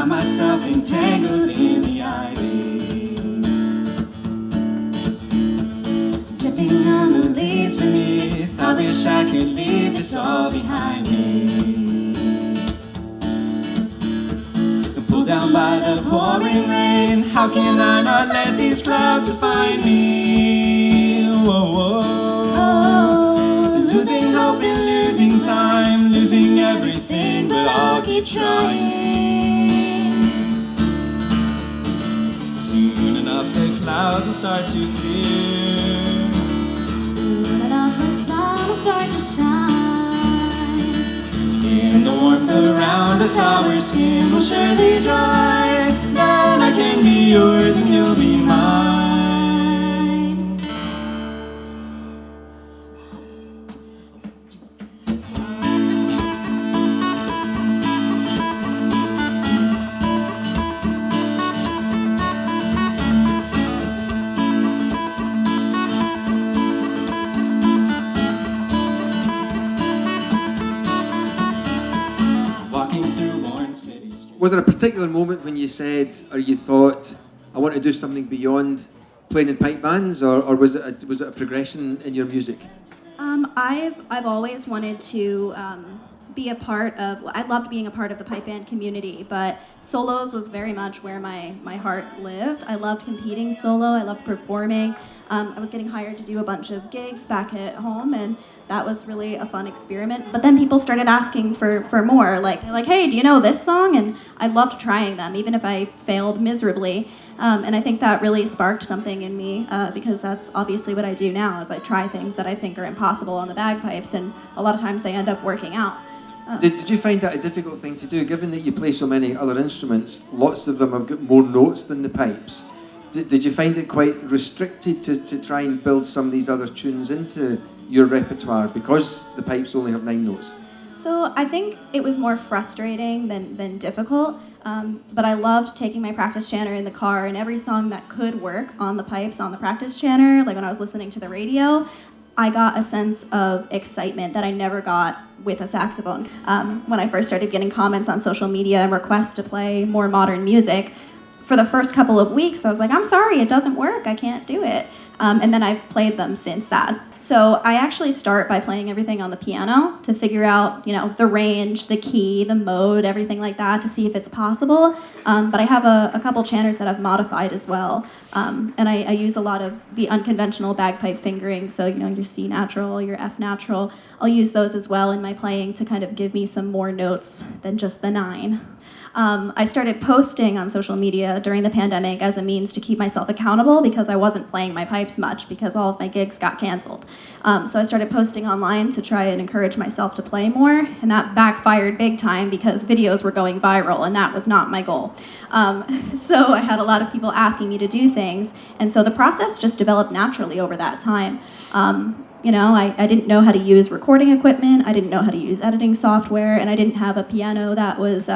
found myself entangled in the ivy, dripping on the leaves beneath. I wish I could leave this all behind me. Pulled down by the pouring rain, how can I not let these clouds define me? Whoa, whoa. Losing hope and losing time, losing everything, but I'll keep trying. Soon enough the clouds will start to clear. Soon enough the sun will start to shine. In the warmth around us our skin will surely dry. Then I can be yours and you'll be mine. Was there a particular moment when you said, or you thought, I want to do something beyond playing in pipe bands, or was it a progression in your music? I've always wanted to be a part of, I loved being a part of the pipe band community, but solos was very much where my heart lived. I loved competing solo, I loved performing. I was getting hired to do a bunch of gigs back at home, and that was really a fun experiment. But then people started asking for more, like, hey, do you know this song? And I loved trying them, even if I failed miserably. And I think that really sparked something in me, because that's obviously what I do now, is I try things that I think are impossible on the bagpipes, and a lot of times they end up working out. Did you find that a difficult thing to do, given that you play so many other instruments? Lots of them have got more notes than the pipes. Did you find it quite restricted to try and build some of these other tunes into your repertoire because the pipes only have 9 notes? So I think it was more frustrating than difficult, but I loved taking my practice chanter in the car, and every song that could work on the pipes on the practice chanter, like when I was listening to the radio, I got a sense of excitement that I never got with a saxophone. When I first started getting comments on social media and requests to play more modern music, for the first couple of weeks I was like, I'm sorry, it doesn't work, I can't do it. And then I've played them since that. So I actually start by playing everything on the piano to figure out, the range, the key, the mode, everything like that, to see if it's possible. But I have a couple chanters that I've modified as well. And I use a lot of the unconventional bagpipe fingering, so your C natural, your F natural. I'll use those as well in my playing to kind of give me some more notes than just the 9. I started posting on social media during the pandemic as a means to keep myself accountable, because I wasn't playing my pipes much because all of my gigs got canceled. So I started posting online to try and encourage myself to play more, and that backfired big time because videos were going viral, and that was not my goal. So I had a lot of people asking me to do things, and so the process just developed naturally over that time. I didn't know how to use recording equipment, I didn't know how to use editing software, and I didn't have a piano that was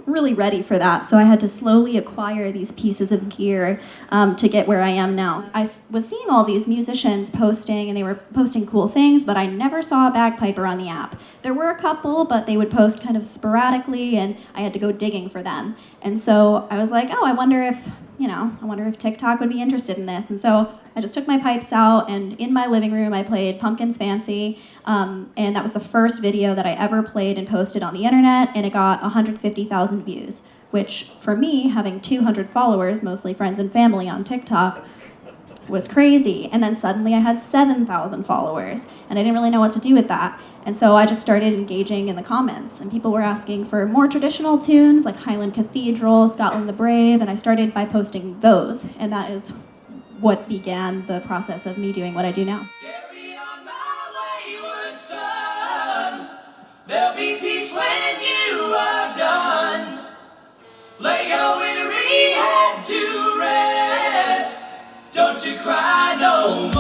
really ready for that, so I had to slowly acquire these pieces of gear to get where I am now. I was seeing all these musicians posting, and they were posting cool things, but I never saw a bagpiper on the app. There were a couple, but they would post kind of sporadically, and I had to go digging for them. And so I was like, I wonder if TikTok would be interested in this. And so I just took my pipes out, and in my living room I played Pumpkin's Fancy, and that was the first video that I ever played and posted on the internet, and it got 150,000 views, which for me, having 200 followers, mostly friends and family on TikTok, was crazy. And then suddenly I had 7,000 followers, and I didn't really know what to do with that. And so I just started engaging in the comments, and people were asking for more traditional tunes like Highland Cathedral, Scotland the Brave, and I started by posting those, and that is what began the process of me doing what I do now. Carry on my wayward son. There'll be peace when you are done. Lay your weary head to rest. Don't you cry no more.